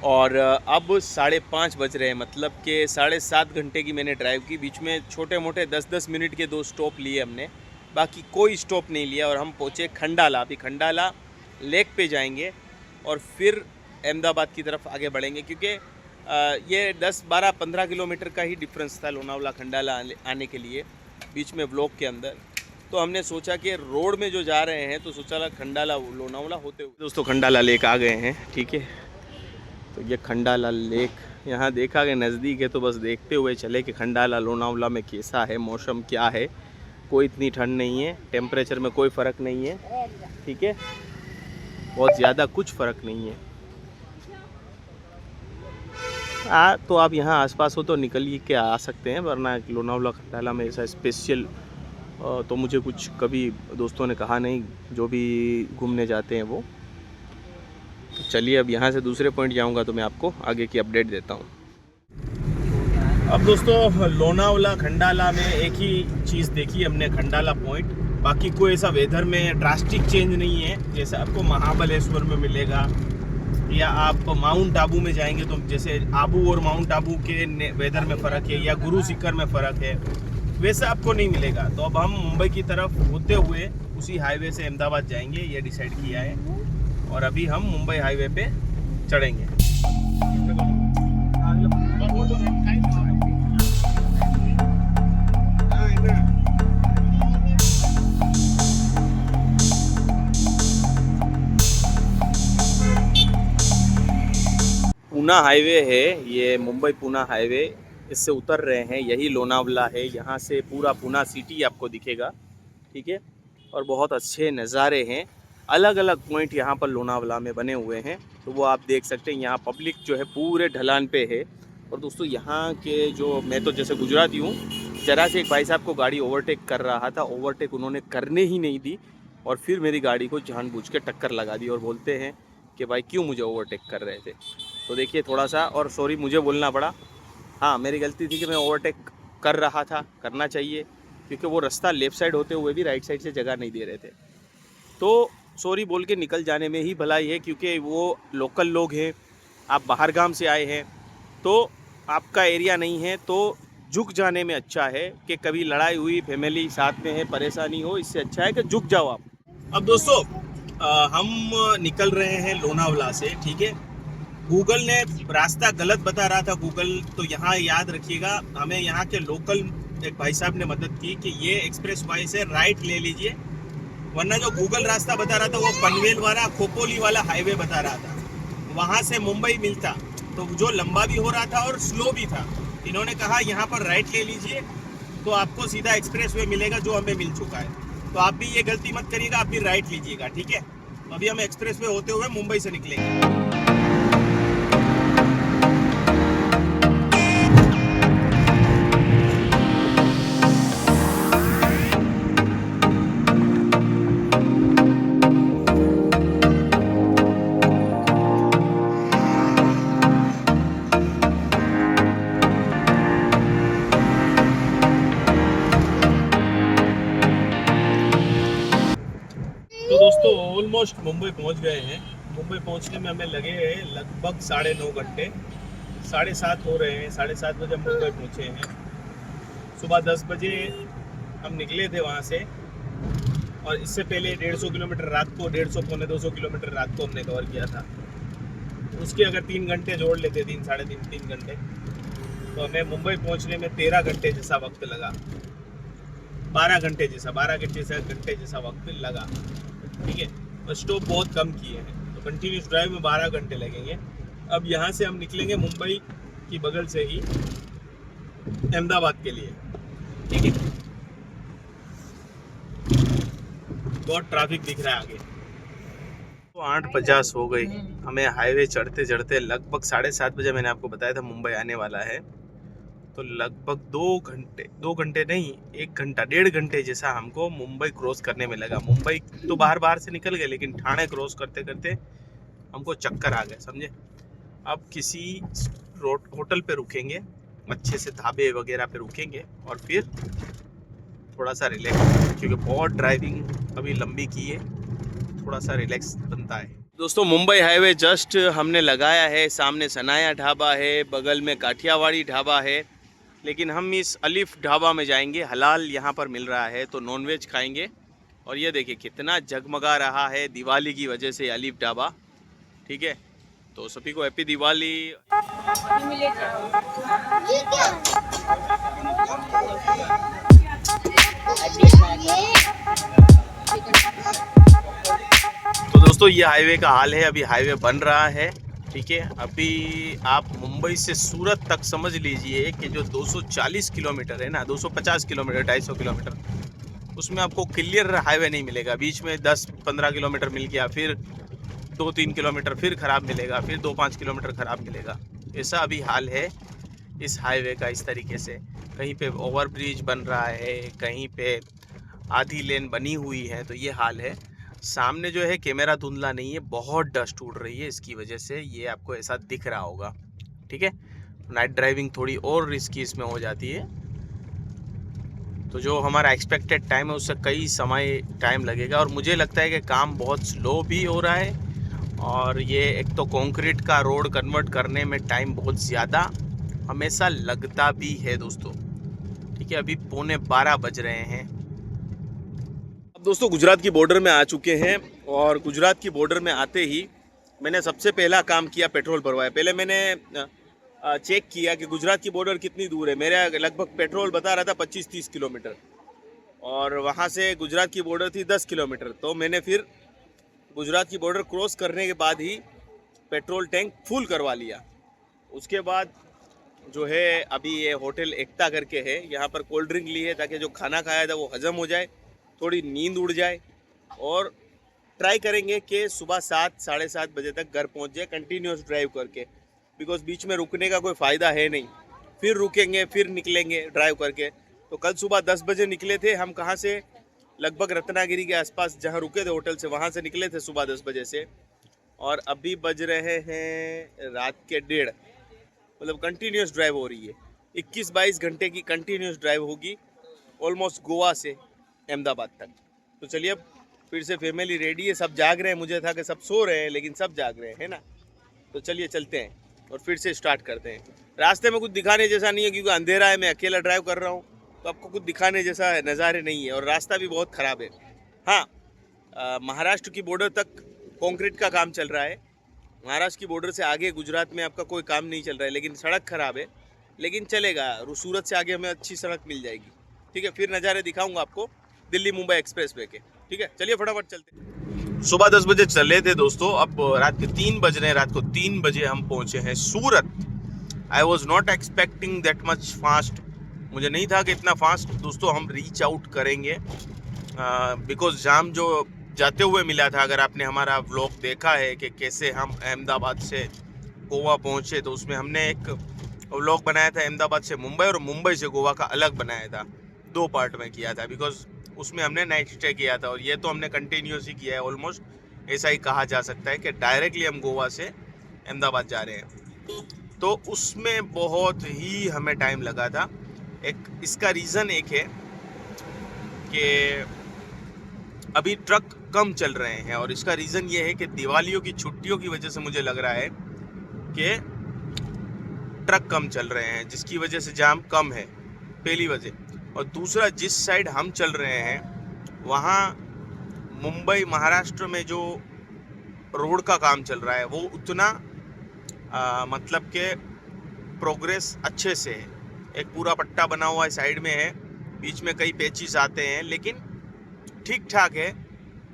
A: और अब 5:30 बज रहे हैं, मतलब कि 7.5 घंटे की मैंने ड्राइव की। बीच में छोटे मोटे 10-10 मिनट के 2 स्टॉप लिए हमने, बाकी कोई स्टॉप नहीं लिया और हम पहुँचे खंडाला। अभी खंडाला लेक पे जाएंगे और फिर अहमदाबाद की तरफ आगे बढ़ेंगे, क्योंकि ये 10-12-15 किलोमीटर का ही डिफरेंस था लोनावला खंडाला आने के लिए बीच में ब्लॉक के अंदर। तो हमने सोचा कि रोड में जो जा रहे हैं तो सोचा खंडाला लोनावला होते हुए। दोस्तों खंडाला लेक आ गए हैं, ठीक है। तो ये खंडाला लेक यहाँ देखा कि नज़दीक है, तो बस देखते हुए चले कि खंडाला लोनावला में कैसा है, मौसम क्या है। कोई इतनी ठंड नहीं है, टेम्परेचर में कोई फ़र्क नहीं है, ठीक है, बहुत ज़्यादा कुछ फ़र्क नहीं है। तो आप यहाँ आसपास हो तो निकल के आ सकते हैं, वरना लोनावला खंडाला में ऐसा स्पेशल तो मुझे कुछ कभी दोस्तों ने कहा नहीं, जो भी घूमने जाते हैं वो। तो चलिए अब यहाँ से दूसरे पॉइंट जाऊँगा तो मैं आपको आगे की अपडेट देता हूँ। अब दोस्तों लोनावला खंडाला में एक ही चीज़ देखी हमने, खंडाला पॉइंट। बाकी कोई ऐसा वेदर में ड्रास्टिक चेंज नहीं है जैसे आपको महाबलेश्वर में मिलेगा, या आप माउंट आबू में जाएंगे तो जैसे आबू और माउंट आबू के वेदर में फ़र्क है, या गुरु शिखर में फ़र्क है, वैसे आपको नहीं मिलेगा। तो अब हम मुंबई की तरफ होते हुए उसी हाईवे से अहमदाबाद जाएंगे, ये डिसाइड किया है। और अभी हम मुंबई हाईवे पे चढ़ेंगे। पूना हाईवे है ये, मुंबई पूना हाईवे, इससे उतर रहे हैं, यही लोनावला है। यहाँ से पूरा पूना सिटी आपको दिखेगा, ठीक है। और बहुत अच्छे नज़ारे हैं, अलग अलग पॉइंट यहाँ पर लोनावला में बने हुए हैं, तो वो आप देख सकते हैं। यहाँ पब्लिक जो है पूरे ढलान पे है। और दोस्तों यहाँ के जो, मैं तो जैसे गुजराती हूँ, ज़रा से एक भाई साहब को गाड़ी ओवरटेक कर रहा था, ओवरटेक उन्होंने करने ही नहीं दी और फिर मेरी गाड़ी को जानबूझ के टक्कर लगा दी और बोलते हैं कि भाई क्यों मुझे ओवरटेक कर रहे थे। तो देखिए थोड़ा सा, और सॉरी मुझे बोलना पड़ा, हाँ मेरी गलती थी कि मैं ओवरटेक कर रहा था, करना चाहिए, क्योंकि वो रास्ता लेफ़्ट साइड होते हुए भी राइट साइड से जगह नहीं दे रहे थे। तो सॉरी बोल के निकल जाने में ही भलाई है, क्योंकि वो लोकल लोग हैं, आप बाहर गांव से आए हैं, तो आपका एरिया नहीं है, तो झुक जाने में अच्छा है कि कभी लड़ाई हुई, फैमिली साथ में है, परेशानी हो, इससे अच्छा है कि झुक जाओ आप। अब दोस्तों हम निकल रहे हैं लोनावला से, ठीक है। गूगल ने रास्ता गलत बता रहा था गूगल, तो यहाँ याद रखिएगा, हमें यहाँ के लोकल एक भाई साहब ने मदद की कि ये एक्सप्रेस वाई से राइट ले लीजिए, वरना जो गूगल रास्ता बता रहा था वो पनवेल वाला खोपोली वाला हाईवे बता रहा था, वहाँ से मुंबई मिलता, तो जो लंबा भी हो रहा था और स्लो भी था। इन्होंने कहा यहाँ पर राइट ले लीजिए तो आपको सीधा एक्सप्रेस वे मिलेगा, जो हमें मिल चुका है। तो आप भी ये गलती मत करिएगा, आप भी राइट लीजिएगा, ठीक है। तो अभी हम एक्सप्रेस वे होते हुए मुंबई से निकलेंगे। तो दोस्तों ऑलमोस्ट मुंबई पहुंच गए हैं। मुंबई पहुंचने में हमें लगे हैं लगभग 9.5 घंटे, 7:30 हो रहे हैं। 7:30 बजे हम मुंबई पहुंचे हैं। सुबह 10 बजे हम निकले थे वहां से, और इससे पहले 150 किलोमीटर रात को, 150 पौने 200 किलोमीटर रात को हमने कवर किया था। उसके अगर 3 घंटे जोड़ लेते, 3 साढ़े 3 घंटे, तो हमें मुंबई पहुँचने में 13 घंटे जैसा वक्त लगा, 12 घंटे जैसा वक्त लगा, ठीक है। और स्टॉप बहुत कम किए हैं, तो कंटिन्यूस ड्राइव में 12 घंटे लगेंगे। अब यहाँ से हम निकलेंगे मुंबई की बगल से ही अहमदाबाद के लिए, ठीक है। बहुत ट्रैफिक दिख रहा है आगे। तो 8:50 हो गई, हमें हाईवे चढ़ते चढ़ते लगभग 7:30 बजे, मैंने आपको बताया था मुंबई आने वाला है, तो लगभग 2 घंटे नहीं, 1 घंटा 1.5 घंटे जैसा हमको मुंबई क्रॉस करने में लगा। मुंबई तो बाहर से निकल गए, लेकिन ठाणे क्रॉस करते करते हमको चक्कर आ गए, समझे। अब किसी होटल पे रुकेंगे, अच्छे से ढाबे वगैरह पे रुकेंगे, और फिर थोड़ा सा रिलैक्स, क्योंकि बहुत ड्राइविंग अभी लंबी की है, थोड़ा सा रिलैक्स बनता है। दोस्तों मुंबई हाईवे जस्ट हमने लगाया है, सामने सनाया ढाबा है, बगल में काठियावाड़ी ढाबा है, लेकिन हम इस अलीफ ढाबा में जाएंगे। हलाल यहाँ पर मिल रहा है तो नॉनवेज खाएंगे। और ये देखिए कितना जगमगा रहा है दिवाली की वजह से अलीफ ढाबा। ठीक है, तो सभी को हैप्पी दिवाली। तो दोस्तों ये हाईवे का हाल है, अभी हाईवे बन रहा है। ठीक है, अभी आप मुंबई से सूरत तक समझ लीजिए कि जो 240 किलोमीटर है ना, 250 किलोमीटर, 250 किलोमीटर, उसमें आपको क्लियर हाईवे नहीं मिलेगा। बीच में 10-15 किलोमीटर मिल गया, फिर 2-3 किलोमीटर फिर ख़राब मिलेगा, फिर 2-5 किलोमीटर ख़राब मिलेगा। ऐसा अभी हाल है इस हाईवे का। इस तरीके से कहीं पे ओवरब्रिज बन रहा है, कहीं पे आधी लेन बनी हुई है, तो ये हाल है। सामने जो है कैमरा धुंधला नहीं है, बहुत डस्ट उड़ रही है, इसकी वजह से ये आपको ऐसा दिख रहा होगा। ठीक है, नाइट ड्राइविंग थोड़ी और रिस्की इसमें हो जाती है। तो जो हमारा एक्सपेक्टेड टाइम है उससे कई समय टाइम लगेगा, और मुझे लगता है कि काम बहुत स्लो भी हो रहा है। और ये एक तो कंक्रीट का रोड कन्वर्ट करने में टाइम बहुत ज़्यादा हमेशा लगता भी है दोस्तों। ठीक है, अभी 11:15 बज रहे हैं। अब दोस्तों गुजरात की बॉर्डर में आ चुके हैं, और गुजरात की बॉर्डर में आते ही मैंने सबसे पहला काम किया, पेट्रोल भरवाया। पहले मैंने चेक किया कि गुजरात की बॉर्डर कितनी दूर है। मेरा लगभग पेट्रोल बता रहा था 25-30 किलोमीटर, और वहाँ से गुजरात की बॉर्डर थी 10 किलोमीटर। तो मैंने फिर गुजरात की बॉर्डर क्रॉस करने के बाद ही पेट्रोल टैंक फुल करवा लिया। उसके बाद जो है अभी ये होटल एकता करके है, यहाँ पर कोल्ड ड्रिंक ली है ताकि जो खाना खाया था वो हजम हो जाए, थोड़ी नींद उड़ जाए, और ट्राई करेंगे कि सुबह 7-7:30 बजे तक घर पहुँच जाए कंटिन्यूस ड्राइव करके। बिकॉज बीच में रुकने का कोई फ़ायदा है नहीं, फिर रुकेंगे फिर निकलेंगे ड्राइव करके। तो कल सुबह 10 बजे निकले थे हम, कहाँ से, लगभग रत्नागिरी के आसपास जहाँ रुके थे होटल से, वहाँ से निकले थे सुबह 10 बजे से, और अभी बज रहे हैं रात के 1:30। मतलब कंटिन्यूस ड्राइव हो रही है, 21-22 घंटे की कंटिन्यूस ड्राइव होगी, ऑलमोस्ट गोवा से अहमदाबाद तक। तो चलिए अब फिर से फैमिली रेडी है, सब जाग रहे हैं। मुझे था कि सब सो रहे हैं, लेकिन सब जाग रहे हैं, है ना। तो चलिए चलते हैं और फिर से स्टार्ट करते हैं। रास्ते में कुछ दिखाने जैसा नहीं है, क्योंकि अंधेरा है, मैं अकेला ड्राइव कर रहा हूँ, तो आपको कुछ दिखाने जैसा नज़ारे नहीं है, और रास्ता भी बहुत ख़राब है। हाँ, महाराष्ट्र की बॉर्डर तक कंक्रीट का काम चल रहा है। महाराष्ट्र की बॉर्डर से आगे गुजरात में आपका कोई काम नहीं चल रहा है, लेकिन सड़क ख़राब है, लेकिन चलेगा। सूरत से आगे हमें अच्छी सड़क मिल जाएगी। ठीक है, फिर नज़ारे दिखाऊंगा आपको दिल्ली मुंबई एक्सप्रेस वे के। ठीक है, चलिए फटाफट चलते हैं। सुबह 10 बजे चले थे दोस्तों, अब रात के 3 बज रहे हैं। रात को 3 बजे हम पहुँचे हैं Surat. I was not expecting that much fast. मुझे नहीं था कि इतना फास्ट दोस्तों हम रीच आउट करेंगे, बिकॉज जाम जो जाते हुए मिला था, अगर आपने हमारा व्लॉग देखा है कि कैसे हम अहमदाबाद से गोवा पहुंचे, तो उसमें हमने एक व्लॉग बनाया था अहमदाबाद से मुंबई, और मुंबई से गोवा का अलग बनाया था, 2 पार्ट में किया था, बिकॉज उसमें हमने नाइट स्टे किया था। और ये तो हमने कंटिन्यूस ही किया है, ऑलमोस्ट ऐसा ही कहा जा सकता है कि डायरेक्टली हम गोवा से अहमदाबाद जा रहे हैं। तो उसमें बहुत ही हमें टाइम लगा था। इसका रीज़न एक है कि अभी ट्रक कम चल रहे हैं, और इसका रीज़न ये है कि दिवालियों की छुट्टियों की वजह से मुझे लग रहा है कि ट्रक कम चल रहे हैं, जिसकी वजह से जाम कम है, पहली वजह। और दूसरा, जिस साइड हम चल रहे हैं वहाँ मुंबई महाराष्ट्र में जो रोड का काम चल रहा है वो उतना मतलब के प्रोग्रेस अच्छे से है। एक पूरा पट्टा बना हुआ है, साइड में है, बीच में कई पैचेस आते हैं, लेकिन ठीक ठाक है।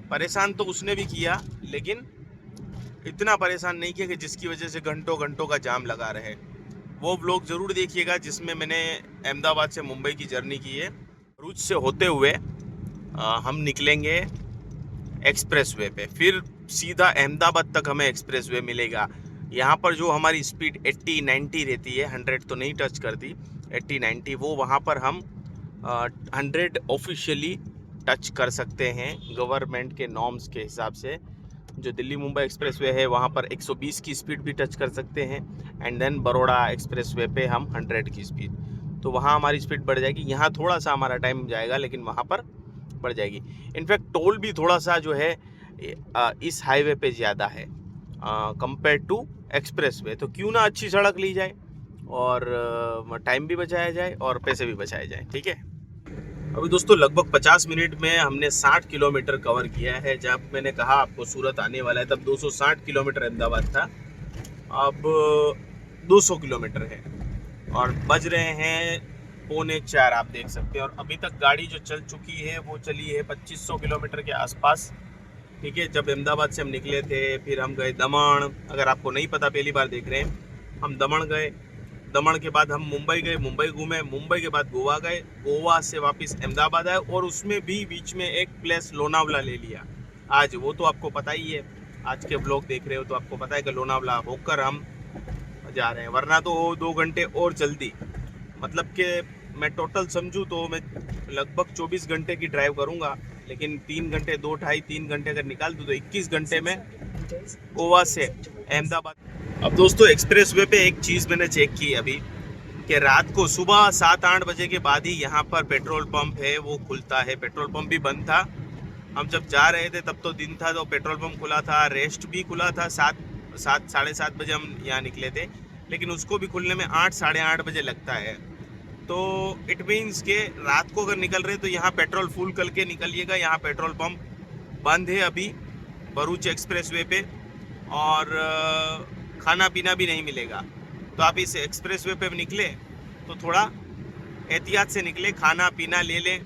A: परेशान तो उसने भी किया, लेकिन इतना परेशान नहीं किया कि जिसकी वजह से घंटों घंटों का जाम लगा रहे। वो व्लॉग ज़रूर देखिएगा जिसमें मैंने अहमदाबाद से मुंबई की जर्नी की है। भरूच से होते हुए हम निकलेंगे एक्सप्रेस वे पे, फिर सीधा अहमदाबाद तक हमें एक्सप्रेस वे मिलेगा। यहाँ पर जो हमारी स्पीड 80-90 रहती है, 100 तो नहीं टच करती, 80-90, वो वहाँ पर हम 100 ऑफिशियली टच कर सकते हैं गवर्नमेंट के नॉर्म्स के हिसाब से। जो दिल्ली मुंबई एक्सप्रेस वे है वहाँ पर 120 की स्पीड भी टच कर सकते हैं, and then Baroda express way पे हम 100 की स्पीड, तो वहाँ हमारी स्पीड बढ़ जाएगी। यहाँ थोड़ा सा हमारा टाइम जाएगा, लेकिन वहाँ पर बढ़ जाएगी। इनफैक्ट टोल भी थोड़ा सा जो है इस हाईवे पे ज़्यादा है कंपेयर टू एक्सप्रेस वे। तो क्यों ना अच्छी सड़क ली जाए और टाइम भी बचाया जाए और पैसे भी बचाए जाए। ठीक है, अभी दोस्तों लगभग 50 मिनट में हमने 60 किलोमीटर कवर किया है। जब मैंने कहा आपको सूरत आने वाला है तब 260 किलोमीटर अहमदाबाद था, अब 200 किलोमीटर है और बज रहे हैं 3:45 आप देख सकते हैं। और अभी तक गाड़ी जो चल चुकी है वो चली है 2500 किलोमीटर के आसपास। ठीक है, जब अहमदाबाद से हम निकले थे फिर हम गए दमन। अगर आपको नहीं पता पहली बार देख रहे हैं, हम दमन गए, दमन के बाद हम मुंबई गए, मुंबई घूमे, मुंबई के बाद गोवा गए, गोवा से वापस अहमदाबाद आए और उसमें भी बीच में एक प्लेस लोनावला ले लिया आज। वो तो आपको पता ही है, आज के ब्लॉग देख रहे हो तो आपको पता है कि लोनावला होकर हम जा रहे हैं, वरना तो 2 घंटे और जल्दी। मतलब कि मैं टोटल समझूँ तो मैं लगभग 24 घंटे की ड्राइव करूँगा, लेकिन 3 घंटे 2 ढाई 3 घंटे अगर निकाल दूँ तो 21 घंटे में गोवा से अहमदाबाद। अब दोस्तों एक्सप्रेस वे पे एक चीज़ मैंने चेक की अभी कि रात को सुबह 7-8 बजे के बाद ही यहाँ पर पेट्रोल पंप है वो खुलता है। पेट्रोल पंप भी बंद था, हम जब जा रहे थे तब तो दिन था तो पेट्रोल पंप खुला था, रेस्ट भी खुला था। 7 साढ़े 7 बजे हम यहाँ निकले थे, लेकिन उसको भी खुलने में 8 साढ़े 8 बजे लगता है। तो इट मीन्स के रात को अगर निकल रहे तो यहाँ पेट्रोल फुल करके निकलिएगा। यहाँ पेट्रोल पंप बंद है अभी भरूच एक्सप्रेस वे पे, और खाना पीना भी नहीं मिलेगा। तो आप इस एक्सप्रेस वे पे निकले तो थोड़ा एहतियात से निकले, खाना पीना ले लें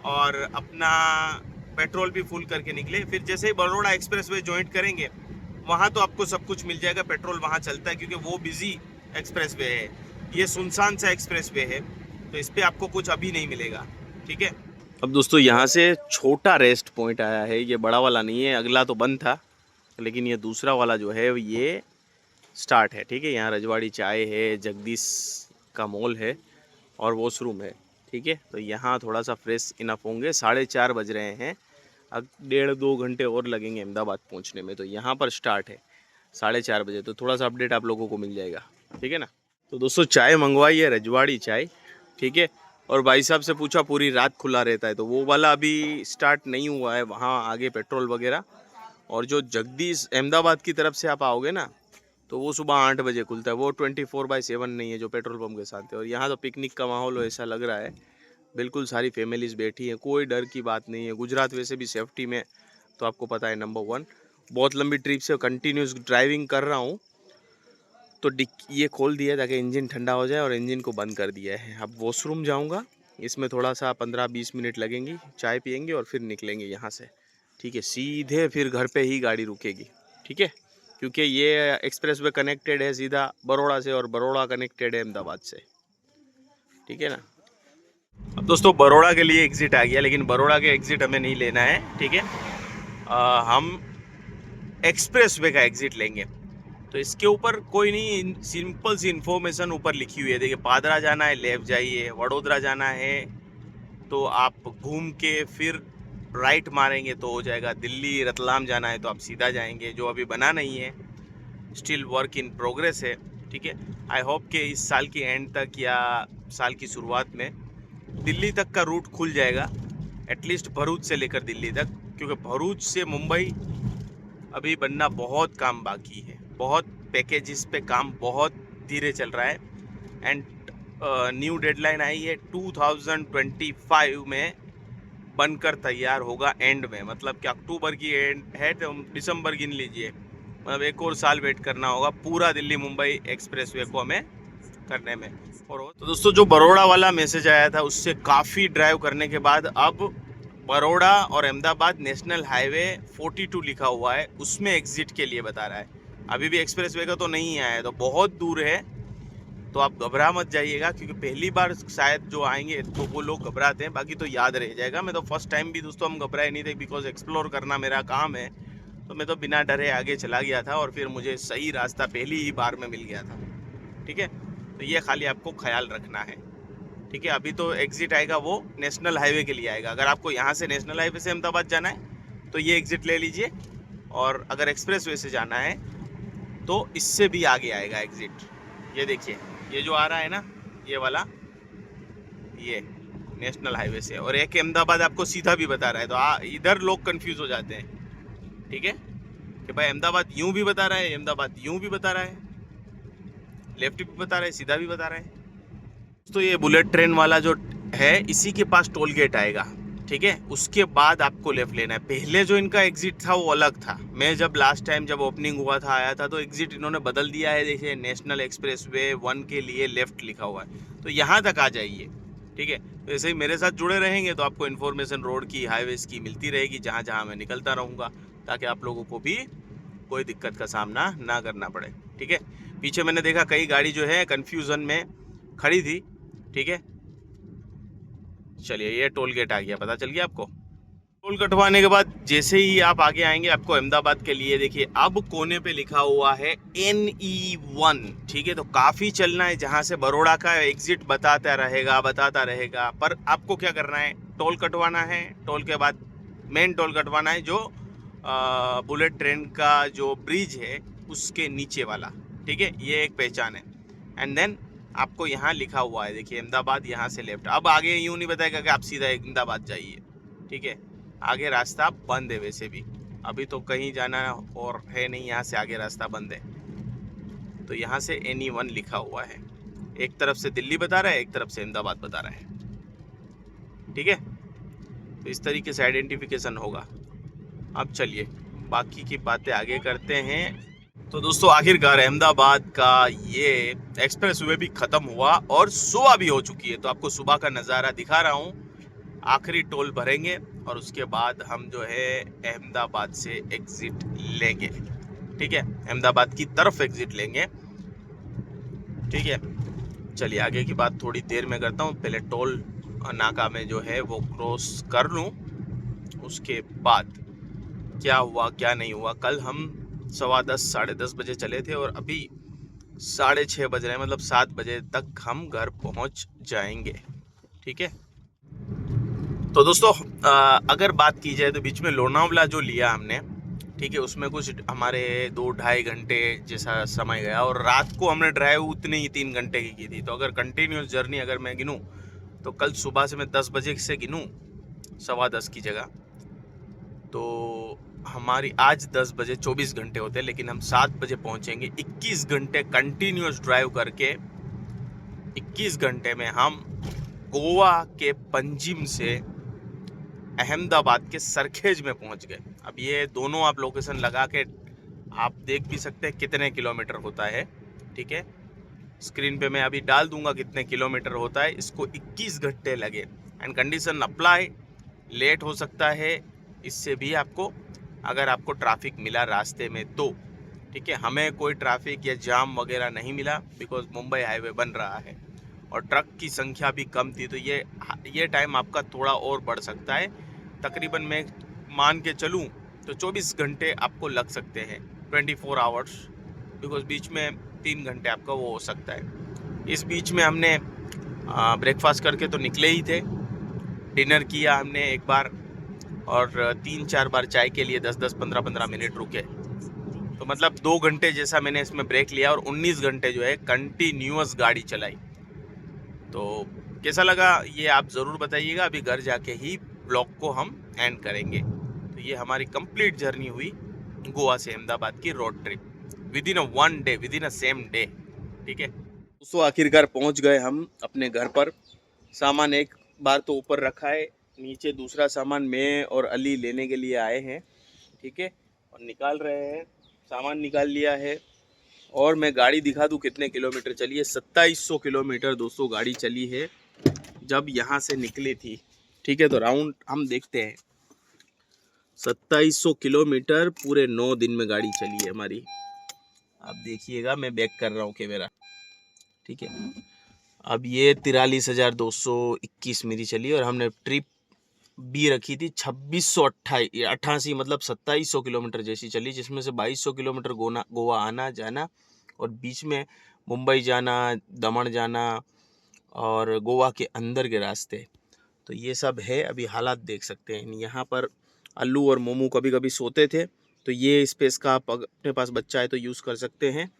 A: और अपना पेट्रोल भी फुल करके निकले। फिर जैसे ही बड़ौदा एक्सप्रेस वे ज्वाइन करेंगे वहाँ तो आपको सब कुछ मिल जाएगा, पेट्रोल वहाँ चलता है क्योंकि वो बिजी एक्सप्रेस वे है, ये सुनसान सा एक्सप्रेस वे है, तो इस पर आपको कुछ अभी नहीं मिलेगा। ठीक है, अब दोस्तों यहाँ से छोटा रेस्ट पॉइंट आया है, ये बड़ा वाला नहीं है, अगला तो बंद था लेकिन ये दूसरा वाला जो है ये स्टार्ट है। ठीक है, यहाँ रजवाड़ी चाय है, जगदीश का मॉल है और वॉशरूम है। ठीक है, तो यहाँ थोड़ा सा फ्रेश इनफ होंगे। 4:30 बज रहे हैं, अब 1.5-2 घंटे और लगेंगे अहमदाबाद पहुँचने में। तो यहाँ पर स्टार्ट है 4:30 बजे, तो थोड़ा सा अपडेट आप लोगों को मिल जाएगा। ठीक है ना, तो दोस्तों चाय मंगवाई है रजवाड़ी चाय। ठीक है, और भाई साहब से पूछा पूरी रात खुला रहता है, तो वो वाला अभी स्टार्ट नहीं हुआ है, वहाँ आगे पेट्रोल वगैरह। और जो जगदीश अहमदाबाद की तरफ से आप आओगे ना तो वो सुबह 8 बजे खुलता है, वो 24/7 नहीं है जो पेट्रोल पंप के साथ है। और यहाँ तो पिकनिक का माहौल हो ऐसा लग रहा है, बिल्कुल सारी फैमिलीज बैठी हैं, कोई डर की बात नहीं है। गुजरात वैसे भी सेफ्टी में तो आपको पता है नंबर 1। बहुत लंबी ट्रिप से कंटिन्यूस ड्राइविंग कर रहा हूँ तो ये खोल दिया है ताकि इंजन ठंडा हो जाए और इंजन को बंद कर दिया है। अब वॉशरूम जाऊँगा, इसमें थोड़ा सा 15-20 मिनट लगेंगी, चाय पियेंगे और फिर निकलेंगे यहाँ से। ठीक है, सीधे फिर घर पे ही गाड़ी रुकेगी। ठीक है, क्योंकि ये एक्सप्रेस वे कनेक्टेड है सीधा बड़ौदा से और बड़ौदा कनेक्टेड है अहमदाबाद से। ठीक है ना, अब दोस्तों बड़ौदा के लिए एग्ज़िट आ गया, लेकिन बड़ौदा के एग्ज़िट हमें नहीं लेना है। ठीक है, हम एक्सप्रेस वे का एग्ज़िट लेंगे। तो इसके ऊपर कोई नहीं, सिंपल सी इन्फॉर्मेशन ऊपर लिखी हुई है। देखिए, पादरा जाना है लेफ्ट जाइए, वडोदरा जाना है तो आप घूम के फिर राइट मारेंगे तो हो जाएगा। दिल्ली रतलाम जाना है तो आप सीधा जाएंगे, जो अभी बना नहीं है, स्टिल वर्क इन प्रोग्रेस है। ठीक है, आई होप कि इस साल की एंड तक या साल की शुरुआत में दिल्ली तक का रूट खुल जाएगा, एटलीस्ट भरूच से लेकर दिल्ली तक, क्योंकि भरूच से मुंबई अभी बनना बहुत काम बाकी है, बहुत पैकेजेस पे काम बहुत धीरे चल रहा है। एंड न्यू डेडलाइन आई है 2025 में बनकर तैयार होगा एंड में, मतलब कि अक्टूबर की एंड है तो दिसंबर गिन लीजिए, मतलब 1 और साल वेट करना होगा पूरा दिल्ली मुंबई एक्सप्रेस वे को हमें करने में। और तो दोस्तों जो बड़ौदा वाला मैसेज आया था उससे काफ़ी ड्राइव करने के बाद अब बड़ौदा और अहमदाबाद नेशनल हाईवे 42 लिखा हुआ है, उसमें एग्जिट के लिए बता रहा है। अभी भी एक्सप्रेस वे का तो नहीं आया है, तो बहुत दूर है, तो आप घबरा मत जाइएगा, क्योंकि पहली बार शायद जो आएंगे तो वो लोग घबराते हैं, बाकी तो याद रह जाएगा। मैं तो फर्स्ट टाइम भी दोस्तों हम घबराए नहीं थे, बिकॉज एक्सप्लोर करना मेरा काम है, तो मैं तो बिना डरे आगे चला गया था और फिर मुझे सही रास्ता पहली ही बार में मिल गया था। ठीक है, तो ये खाली आपको ख्याल रखना है। ठीक है, अभी तो एग्जिट आएगा वो नेशनल हाईवे के लिए आएगा। अगर आपको यहाँ से नेशनल हाईवे से अहमदाबाद जाना है तो ये एग्जिट ले लीजिए, और अगर एक्सप्रेस वे से जाना है तो इससे भी आगे आएगा एग्जिट। ये देखिए, ये जो आ रहा है ना, ये वाला, ये नेशनल हाईवे से, और एक अहमदाबाद आपको सीधा भी बता रहा है, तो इधर लोग कंफ्यूज हो जाते हैं। ठीक है, कि भाई अहमदाबाद यूं भी बता रहा है, अहमदाबाद यूं भी बता रहा है, लेफ्ट भी बता रहा है, सीधा भी बता रहा है। तो ये बुलेट ट्रेन वाला जो है, इसी के पास टोल गेट आएगा, ठीक है। उसके बाद आपको लेफ्ट लेना है। पहले जो इनका एग्जिट था वो अलग था। मैं जब लास्ट टाइम जब ओपनिंग हुआ था, आया था, तो एग्जिट इन्होंने बदल दिया है। देखिए, नेशनल एक्सप्रेस वे 1 के लिए लेफ्ट लिखा हुआ है, तो यहाँ तक आ जाइए, ठीक है। तो ऐसे ही मेरे साथ जुड़े रहेंगे तो आपको इन्फॉर्मेशन रोड की, हाईवेज की मिलती रहेगी, जहाँ जहाँ मैं निकलता रहूँगा, ताकि आप लोगों को भी कोई दिक्कत का सामना ना करना पड़े, ठीक है। पीछे मैंने देखा कई गाड़ी जो है कन्फ्यूज़न में खड़ी थी, ठीक है। चलिए, ये टोल गेट आ गया, पता चल गया आपको। टोल कटवाने के बाद जैसे ही आप आगे आएंगे, आपको अहमदाबाद के लिए देखिए अब कोने पे लिखा हुआ है NE1, ठीक है। तो काफ़ी चलना है, जहाँ से बड़ौदा का एग्जिट बताता रहेगा। पर आपको क्या करना है, टोल कटवाना है। टोल के बाद मेन टोल कटवाना है, जो बुलेट ट्रेन का जो ब्रिज है उसके नीचे वाला, ठीक है। ये एक पहचान है। एंड देन आपको यहाँ लिखा हुआ है, देखिए अहमदाबाद, यहाँ से लेफ्ट। अब आगे यूँ नहीं बताएगा कि आप सीधा अहमदाबाद जाइए, ठीक है। आगे रास्ता बंद है, वैसे भी अभी तो कहीं जाना और है नहीं, यहाँ से आगे रास्ता बंद है। तो यहाँ से NE1 लिखा हुआ है। एक तरफ से दिल्ली बता रहा है, एक तरफ से अहमदाबाद बता रहा है, ठीक है। तो इस तरीके से आइडेंटिफिकेशन होगा। अब चलिए बाकी की बातें आगे करते हैं। तो दोस्तों, आखिरकार अहमदाबाद का ये एक्सप्रेस वे भी ख़त्म हुआ और सुबह भी हो चुकी है। तो आपको सुबह का नज़ारा दिखा रहा हूँ। आखिरी टोल भरेंगे और उसके बाद हम जो है अहमदाबाद से एग्ज़िट लेंगे, ठीक है। अहमदाबाद की तरफ एग्ज़िट लेंगे, ठीक है। चलिए, आगे की बात थोड़ी देर में करता हूँ। पहले टोल नाका में जो है वो क्रॉस कर लूँ, उसके बाद क्या हुआ क्या नहीं हुआ। कल हम 10:15 साढ़े 10 बजे चले थे और अभी 6:30 बज रहे हैं, मतलब 7 बजे तक हम घर पहुंच जाएंगे, ठीक है। तो दोस्तों, अगर बात की जाए तो बीच में लोनावला जो लिया हमने, ठीक है, उसमें कुछ हमारे 2-2.5 घंटे जैसा समय गया और रात को हमने ड्राइव उतनी ही 3 घंटे की थी। तो अगर कंटिन्यूस जर्नी अगर मैं गिनूँ तो कल सुबह से मैं 10 बजे से गिनूँ 10:15 की जगह, तो हमारी आज 10 बजे 24 घंटे होते हैं, लेकिन हम 7 बजे पहुंचेंगे। 21 घंटे कंटिन्यूस ड्राइव करके 21 घंटे में हम गोवा के पंजिम से अहमदाबाद के सरखेज में पहुंच गए। अब ये दोनों आप लोकेशन लगा के आप देख भी सकते हैं कितने किलोमीटर होता है, ठीक है। स्क्रीन पे मैं अभी डाल दूंगा कितने किलोमीटर होता है। इसको 21 घंटे लगे। एंड कंडीशन अप्लाई, लेट हो सकता है इससे भी आपको, अगर आपको ट्रैफिक मिला रास्ते में तो, ठीक है। हमें कोई ट्रैफिक या जाम वगैरह नहीं मिला, बिकॉज मुंबई हाईवे बन रहा है और ट्रक की संख्या भी कम थी। तो ये टाइम आपका थोड़ा और बढ़ सकता है। तकरीबन मैं मान के चलूँ तो 24 घंटे आपको लग सकते हैं, 24 आवर्स, बिकॉज बीच में 3 घंटे आपका वो हो सकता है। इस बीच में हमने ब्रेकफास्ट करके तो निकले ही थे, डिनर किया हमने एक बार, और 3-4 बार चाय के लिए 10-10 15-15 मिनट रुके। तो मतलब 2 घंटे जैसा मैंने इसमें ब्रेक लिया और 19 घंटे जो है कंटिन्यूअस गाड़ी चलाई। तो कैसा लगा ये आप ज़रूर बताइएगा। अभी घर जाके ही ब्लॉग को हम एंड करेंगे। तो ये हमारी कंप्लीट जर्नी हुई गोवा से अहमदाबाद की road trip, with in a 1 day, with in a same day, ठीक है। दोस्तों, आखिरकार पहुंच गए हम अपने घर पर। सामान एक बार तो ऊपर रखा है, नीचे दूसरा सामान मैं और अली लेने के लिए आए हैं, ठीक है। और निकाल रहे हैं, सामान निकाल लिया है। और मैं गाड़ी दिखा दूँ कितने किलोमीटर चली है। 2700 किलोमीटर दोस्तों गाड़ी चली है जब यहाँ से निकली थी, ठीक है। तो राउंड हम देखते हैं, 2700 किलोमीटर पूरे 9 दिन में गाड़ी चली है हमारी। आप देखिएगा, मैं बैक कर रहा हूँ कैमरा, ठीक है। अब ये 43,221 मेरी चली और हमने ट्रिप भी रखी थी 2688, मतलब 2700 किलोमीटर जैसी चली, जिसमें से 2200 किलोमीटर गोवा आना जाना और बीच में मुंबई जाना, दमन जाना और गोवा के अंदर के रास्ते। तो ये सब है। अभी हालात देख सकते हैं। यहाँ पर अल्लू और मोमू कभी कभी सोते थे, तो ये स्पेस का आप अपने पास बच्चा है तो यूज़ कर सकते हैं,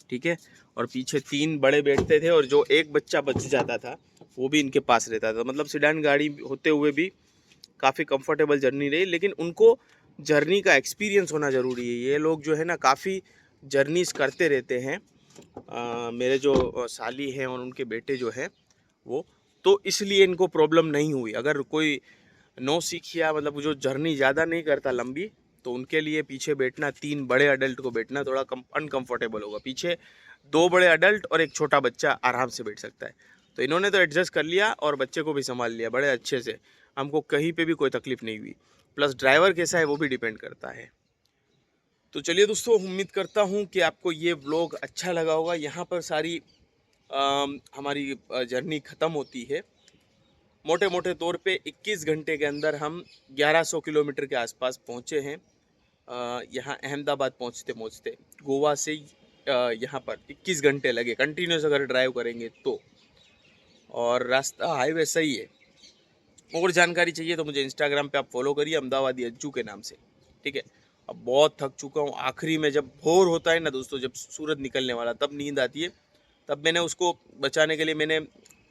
A: ठीक है। और पीछे 3 बड़े बैठते थे और जो एक बच्चा बच जाता था वो भी इनके पास रहता था। मतलब सिडान गाड़ी होते हुए भी काफ़ी कंफर्टेबल जर्नी रही, लेकिन उनको जर्नी का एक्सपीरियंस होना ज़रूरी है। ये लोग जो है ना काफ़ी जर्नीज़ करते रहते हैं। मेरे जो साली हैं और उनके बेटे जो हैं वो, तो इसलिए इनको प्रॉब्लम नहीं हुई। अगर कोई नौसिखिया मतलब जो जर्नी ज़्यादा नहीं करता लंबी, तो उनके लिए पीछे बैठना, 3 बड़े अडल्ट को बैठना थोड़ा अनकंफर्टेबल होगा। पीछे 2 बड़े अडल्ट और एक छोटा बच्चा आराम से बैठ सकता है। तो इन्होंने तो एडजस्ट कर लिया और बच्चे को भी संभाल लिया बड़े अच्छे से। हमको कहीं पे भी कोई तकलीफ नहीं हुई। प्लस ड्राइवर कैसा है वो भी डिपेंड करता है। तो चलिए दोस्तों, उम्मीद करता हूँ कि आपको ये व्लॉग अच्छा लगा होगा। यहाँ पर सारी हमारी जर्नी ख़त्म होती है। मोटे मोटे तौर पे 21 घंटे के अंदर हम 1100 किलोमीटर के आसपास पहुँचे हैं। यहाँ अहमदाबाद पहुँचते पहुँचते गोवा से यहाँ पर 21 घंटे लगे कंटिन्यूस अगर ड्राइव करेंगे तो। और रास्ता हाईवे सही है। और जानकारी चाहिए तो मुझे इंस्टाग्राम पे आप फॉलो करिए, अहमदाबादी अज्जू के नाम से, ठीक है। अब बहुत थक चुका हूँ। आखिरी में जब भोर होता है ना दोस्तों, जब सूरज निकलने वाला तब नींद आती है। तब मैंने उसको बचाने के लिए मैंने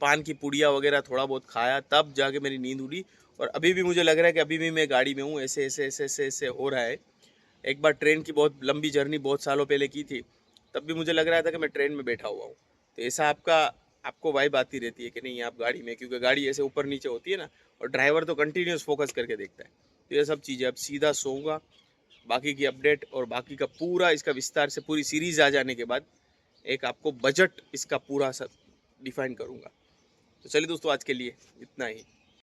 A: पान की पुड़िया वगैरह थोड़ा बहुत खाया, तब जाके मेरी नींद उड़ी। और अभी भी मुझे लग रहा है कि अभी भी मैं गाड़ी में हूँ, ऐसे ऐसे ऐसे ऐसे ऐसे हो रहा है। एक बार ट्रेन की बहुत लंबी जर्नी बहुत सालों पहले की थी, तब भी मुझे लग रहा था कि मैं ट्रेन में बैठा हुआ हूँ। तो ऐसा आपको वाइब आती रहती है कि नहीं आप गाड़ी में, क्योंकि गाड़ी ऐसे ऊपर नीचे होती है ना, और ड्राइवर तो कंटिन्यूस फोकस करके देखता है। तो ये सब चीज़ें, अब सीधा सोऊंगा। बाकी की अपडेट और बाकी का पूरा इसका विस्तार से पूरी सीरीज़ आ जाने के बाद एक आपको बजट इसका पूरा सब डिफाइन करूँगा। तो चलिए दोस्तों, आज के लिए इतना ही।